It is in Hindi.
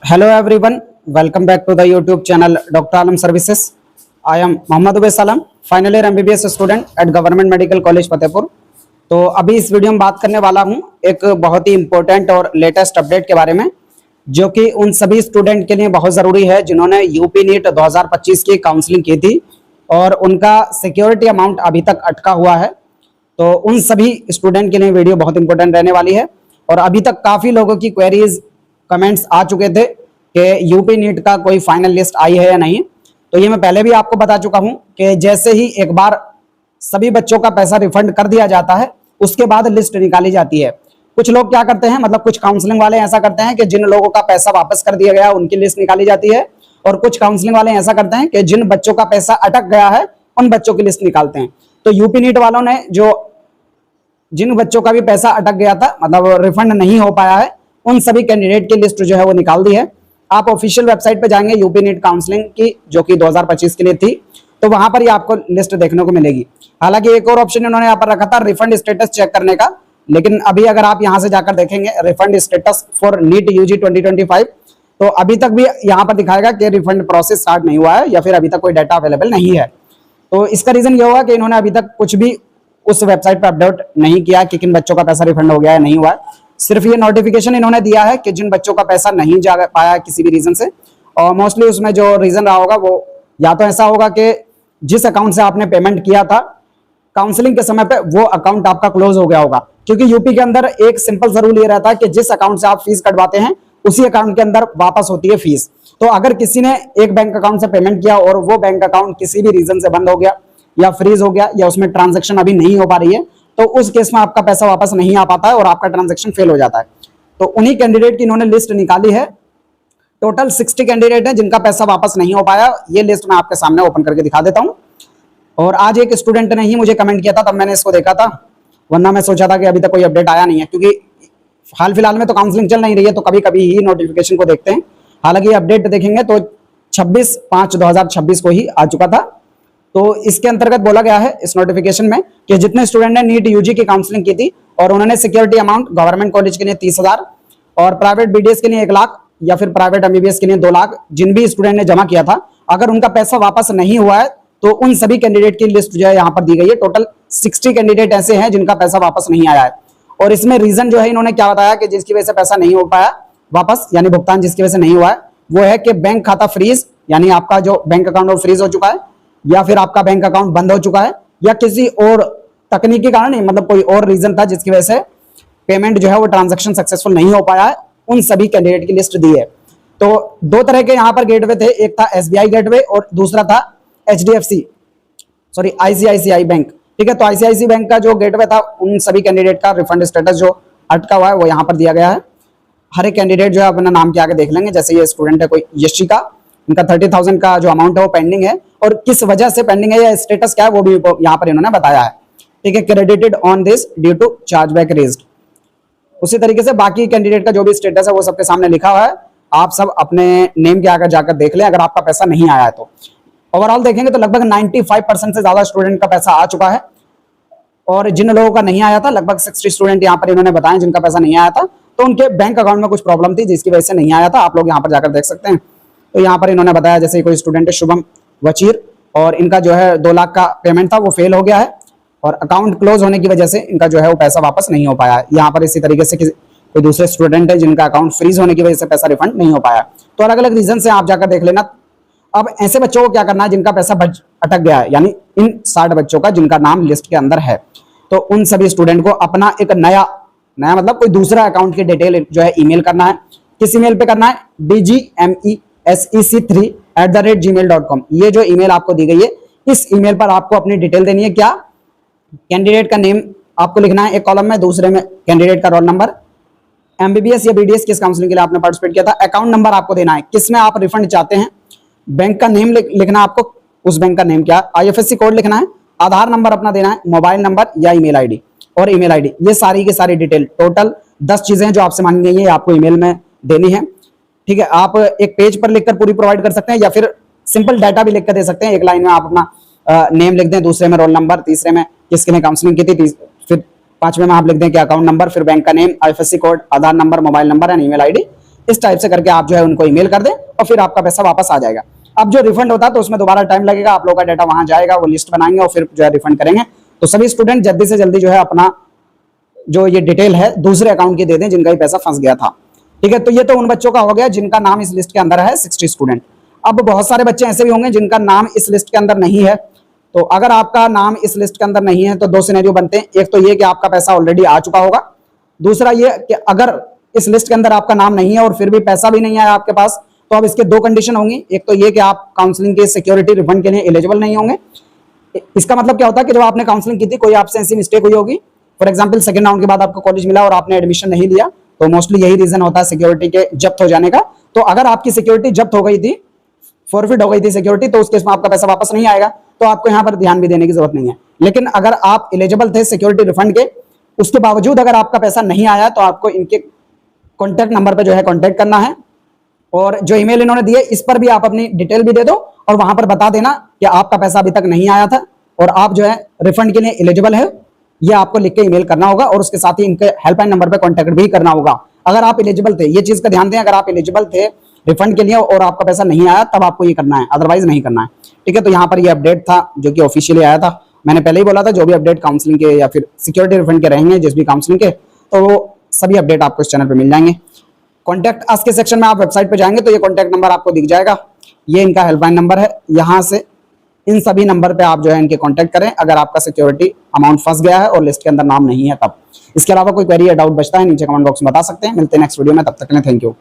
Hello everyone, welcome back to the YouTube channel Dr. Alam Services. I am Mohammad Ubaid Salam, final year MBBS student at Government Medical College Fatehpur. तो अभी इस वीडियो में बात करने वाला हूं एक बहुत ही इम्पोर्टेंट और लेटेस्ट अपडेट के बारे में, जो कि उन सभी स्टूडेंट के लिए बहुत ज़रूरी है जिन्होंने यूपी नीट 2025 की काउंसलिंग की थी और उनका सिक्योरिटी अमाउंट अभी तक अटका हुआ है। तो उन सभी स्टूडेंट के लिए वीडियो बहुत इंपॉर्टेंट रहने वाली है। और अभी तक काफ़ी लोगों की क्वेरीज कमेंट्स आ चुके थे कि यूपी नीट का कोई फाइनल लिस्ट आई है या नहीं। तो ये मैं पहले भी आपको बता चुका हूं कि जैसे ही एक बार सभी बच्चों का पैसा रिफंड कर दिया जाता है उसके बाद लिस्ट निकाली जाती है। कुछ लोग क्या करते हैं, मतलब कुछ काउंसलिंग वाले ऐसा करते हैं कि जिन लोगों का पैसा वापस कर दिया गया उनकी लिस्ट निकाली जाती है, और कुछ काउंसलिंग वाले ऐसा करते हैं कि जिन बच्चों का पैसा अटक गया है उन बच्चों की लिस्ट निकालते हैं। तो यूपी नीट वालों ने जिन बच्चों का भी पैसा अटक गया था, मतलब रिफंड नहीं हो पाया है, उन सभी कैंडिडेट की लिस्ट जो है वो निकाल दी है। आप ऑफिशियल वेबसाइट पे जाएंगे यूपी नीट काउंसलिंग की, जो कि 2025 के लिए थी, तो वहां पर ही आपको लिस्ट देखने को मिलेगी। हालांकि एक और ऑप्शन इन्होंने यहाँ पर रखा था रिफंड स्टेटस चेक करने का, लेकिन अभी अगर आप यहाँ से जाकर देखेंगे refund status for NEET UG 2025, तो अभी तक भी यहाँ पर दिखाएगा कि रिफंड प्रोसेस स्टार्ट नहीं हुआ है या फिर अभी तक कोई डाटा अवेलेबल नहीं है। तो इसका रीजन ये होगा कि इन्होंने अभी तक कुछ भी उस वेबसाइट पर अपडेट नहीं किया कि किन बच्चों का पैसा रिफंड हो गया है नहीं हुआ है। सिर्फ ये नोटिफिकेशन इन्होंने दिया है कि जिन बच्चों का पैसा नहीं जा पाया किसी भी रीजन से, और मोस्टली उसमें जो रीजन रहा होगा वो या तो ऐसा होगा कि जिस अकाउंट से आपने पेमेंट किया था काउंसलिंग के समय पे वो अकाउंट आपका क्लोज हो गया होगा, क्योंकि यूपी के अंदर एक सिंपल सा रूल ये रहता है कि जिस अकाउंट से आप फीस कटवाते हैं उसी अकाउंट के अंदर वापस होती है फीस। तो अगर किसी ने एक बैंक अकाउंट से पेमेंट किया और वो बैंक अकाउंट किसी भी रीजन से बंद हो गया या फ्रीज हो गया या उसमें ट्रांजैक्शन अभी नहीं हो पा रही है, तो उस केस में आपका पैसा वापस नहीं आ पाता है और आपका ट्रांजैक्शन फेल हो जाता है। तो उन्हीं कैंडिडेट की इन्होंने लिस्ट निकाली है। टोटल 60 कैंडिडेट हैं जिनका पैसा वापस नहीं हो पाया। ये लिस्ट मैं आपके सामने ओपन करके दिखा देता हूं। और आज एक स्टूडेंट ने ही मुझे कमेंट किया था, तब मैंने इसको देखा था, वरना मैं सोचा था कि अभी तक कोई अपडेट आया नहीं है, क्योंकि हाल फिलहाल में तो काउंसलिंग चल नहीं रही है, तो कभी कभी ही नोटिफिकेशन को देखते हैं। हालांकि अपडेट देखेंगे तो 26/5/2026 को ही आ चुका था। तो इसके अंतर्गत बोला गया है इस नोटिफिकेशन में कि जितने स्टूडेंट ने नीट यूजी की काउंसलिंग की थी और उन्होंने सिक्योरिटी अमाउंट गवर्नमेंट कॉलेज के लिए 30,000 और प्राइवेट बीडीएस के लिए 1 लाख या फिर प्राइवेट एमबीबीएस के लिए 2 लाख जिन भी स्टूडेंट ने जमा किया था, अगर उनका पैसा वापस नहीं हुआ है तो उन सभी कैंडिडेट की लिस्ट जो है यहाँ पर दी गई है। टोटल 60 कैंडिडेट ऐसे हैं जिनका पैसा वापस नहीं आया है। और इसमें रीजन जो है इन्होंने क्या बताया कि जिसकी वजह से पैसा नहीं हो पाया वापस, यानी भुगतान जिसकी वजह से नहीं हुआ है, वो है कि बैंक खाता फ्रीज, यानी आपका जो बैंक अकाउंट वो फ्रीज हो चुका है, या फिर आपका बैंक अकाउंट बंद हो चुका है, या किसी और तकनीकी कारण नहीं, मतलब कोई और रीजन था जिसकी वजह से पेमेंट जो है वो ट्रांजैक्शन सक्सेसफुल नहीं हो पाया है। उन सभी कैंडिडेट की लिस्ट दी है। तो दो तरह के यहाँ पर गेटवे थे, एक था एसबीआई गेटवे और दूसरा था आईसीआईसीआई बैंक। ठीक है, तो आईसीआईसी बैंक का जो गेटवे था उन सभी कैंडिडेट का रिफंड स्टेटस जो अटका हुआ है वो यहाँ पर दिया गया है। हर एक कैंडिडेट जो है अपना नाम के आगे देख लेंगे। जैसे ये स्टूडेंट है कोई यशिका, इनका 30,000 का जो अमाउंट है वो पेंडिंग है, और किस वजह से पेंडिंग है या स्टेटस क्या है वो भी यहाँ पर इन्होंने बताया है। ठीक है, credited on this due to chargeback raised. उसी तरीके से बाकी कैंडिडेट का जो भी स्टेटस है वो सबके सामने लिखा हुआ है। आप सब अपने नेम के आगे जाकर देख लें अगर आपका पैसा नहीं आया है तो। ओवरऑल देखेंगे तो लगभग 95% से ज्यादा स्टूडेंट का पैसा आ चुका है, और जिन लोगों का नहीं आया था लगभग 60 स्टूडेंट यहाँ पर इन्होंने बताया जिनका पैसा नहीं आया था, तो उनके बैंक अकाउंट में कुछ प्रॉब्लम थी जिसकी वजह से नहीं आया था। आप लोग यहाँ पर जाकर देख सकते हैं। तो यहाँ पर इन्होंने बताया जैसे कोई स्टूडेंट है शुभम वचीर, और इनका जो है 2 लाख का पेमेंट था वो फेल हो गया है, और अकाउंट क्लोज होने की वजह से इनका जो है वो पैसा वापस नहीं हो पाया है। यहाँ पर इसी तरीके से कोई दूसरे स्टूडेंट है जिनका अकाउंट फ्रीज होने की वजह से पैसा रिफंड नहीं हो पाया। तो अलग अलग रीजन से आप जाकर देख लेना। अब ऐसे बच्चों को क्या करना है जिनका पैसा अटक गया है, यानी इन 60 बच्चों का जिनका नाम लिस्ट के अंदर है, तो उन सभी स्टूडेंट को अपना एक नया मतलब कोई दूसरा अकाउंट की डिटेल जो है ईमेल करना है। किस ईमेल पे करना है? dgmesec3@gmail.com। ये जो ईमेल आपको दी गई है, इस ईमेल पर आपको अपनी डिटेल देनी है। क्या? कैंडिडेट का नेम आपको लिखना है एक कॉलम में, दूसरे में कैंडिडेट का रोल नंबर, एमबीबीएस या बीडीएस किस काउंसलिंग के लिए आपने पार्टिसिपेट किया था, अकाउंट नंबर आपको देना है, किस में आप रिफंड चाहते हैं, बैंक का नेम लिखना है आपको, उस बैंक का नेम क्या, आईएफएससी कोड लिखना है, आधार नंबर अपना देना है, मोबाइल नंबर या ईमेल आईडी और ईमेल आईडी। ये सारी की सारी डिटेल, टोटल 10 चीजें जो आपसे मांगी गई है आपको ईमेल में देनी है। ठीक है, आप एक पेज पर लिखकर पूरी प्रोवाइड कर सकते हैं या फिर सिंपल डाटा भी लिख कर दे सकते हैं। एक लाइन में आप अपना नेम लिख दें, दूसरे में रोल नंबर, तीसरे में किसके लिए काउंसलिंग की थी, फिर 5वें में आप लिख दें कि अकाउंट नंबर, फिर बैंक का name, IFSC code, Aadhaar number, mobile number and email ID. इस टाइप से करके आप जो है उनको ईमेल कर दें और फिर आपका पैसा वापस आ जाएगा। अब जो रिफंड होता है तो उसमें दोबारा टाइम लगेगा, आप लोगों का डाटा वहां जाएगा, वो लिस्ट बनाएंगे और फिर जो है रिफंड करेंगे। तो सभी स्टूडेंट जल्दी से जल्दी जो है अपना जो ये डिटेल है दूसरे अकाउंट की दे दें जिनका ये पैसा फंस गया था। ठीक है, तो ये तो उन बच्चों का हो गया जिनका नाम इस लिस्ट के अंदर है, 60 स्टूडेंट। अब बहुत सारे बच्चे ऐसे भी होंगे जिनका नाम इस लिस्ट के अंदर नहीं है। तो अगर आपका नाम इस लिस्ट के अंदर नहीं है तो दो सिनेरियो बनते हैं। एक तो ये कि आपका पैसा ऑलरेडी आ चुका होगा, दूसरा ये कि अगर इस लिस्ट के अंदर आपका नाम नहीं है और फिर भी पैसा भी नहीं आया आपके पास, तो अब इसके दो कंडीशन होंगी। एक तो ये कि आप काउंसलिंग के सिक्योरिटी रिफंड के लिए एलिजिबल नहीं होंगे। इसका मतलब क्या होता है कि जब आपने काउंसलिंग की थी कोई आपसे ऐसी मिस्टेक हुई होगी, फॉर एग्जांपल सेकंड राउंड के बाद आपको कॉलेज मिला और आपने एडमिशन नहीं लिया, तो मोस्टली यही रीजन होता है सिक्योरिटी के जब्त हो जाने का। तो अगर आपकी सिक्योरिटी जब्त हो गई थी, फॉरफिट हो गई थी सिक्योरिटी, तो उस केस में आपका पैसा वापस नहीं आएगा, तो आपको यहाँ पर ध्यान भी देने की जरूरत नहीं है। लेकिन अगर आप एलिजिबल थे सिक्योरिटी रिफंड के, उसके बावजूद अगर आपका पैसा नहीं आया, तो आपको इनके कॉन्टैक्ट नंबर पर जो है कॉन्टैक्ट करना है और जो ईमेल इन्होंने दिए इस पर भी आप अपनी डिटेल भी दे दो और वहां पर बता देना कि आपका पैसा अभी तक नहीं आया था और आप जो है रिफंड के लिए एलिजिबल है। ये आपको लिख के ईमेल करना होगा और उसके साथ ही इनके हेल्पलाइन नंबर पर कॉन्टैक्ट भी करना होगा। अगर आप एलिजिबल थे, ये चीज का ध्यान दें, अगर आप एलिजिबल थे रिफंड के लिए और आपका पैसा नहीं आया तब आपको ये करना है, अदरवाइज नहीं करना है। ठीक है, तो यहाँ पर ये अपडेट था जो कि ऑफिशियली आया था। मैंने पहले ही बोला था जो भी अपडेट काउंसलिंग के या फिर सिक्योरिटी रिफंड के रहेंगे, जिस भी काउंसलिंग के, तो वो सभी अपडेट आपको इस चैनल पर मिल जाएंगे। कॉन्टैक्ट अस के सेक्शन में आप वेबसाइट पे जाएंगे तो ये कॉन्टैक्ट नंबर आपको दिख जाएगा, ये इनका हेल्पलाइन नंबर है। यहाँ से इन सभी नंबर पे आप जो है इनके कांटेक्ट करें अगर आपका सिक्योरिटी अमाउंट फंस गया है और लिस्ट के अंदर नाम नहीं है तब। इसके अलावा कोई क्वेरी या डाउट बचता है नीचे कमेंट बॉक्स में बता सकते हैं। मिलते हैं नेक्स्ट वीडियो में, तब तक के लिए थैंक यू।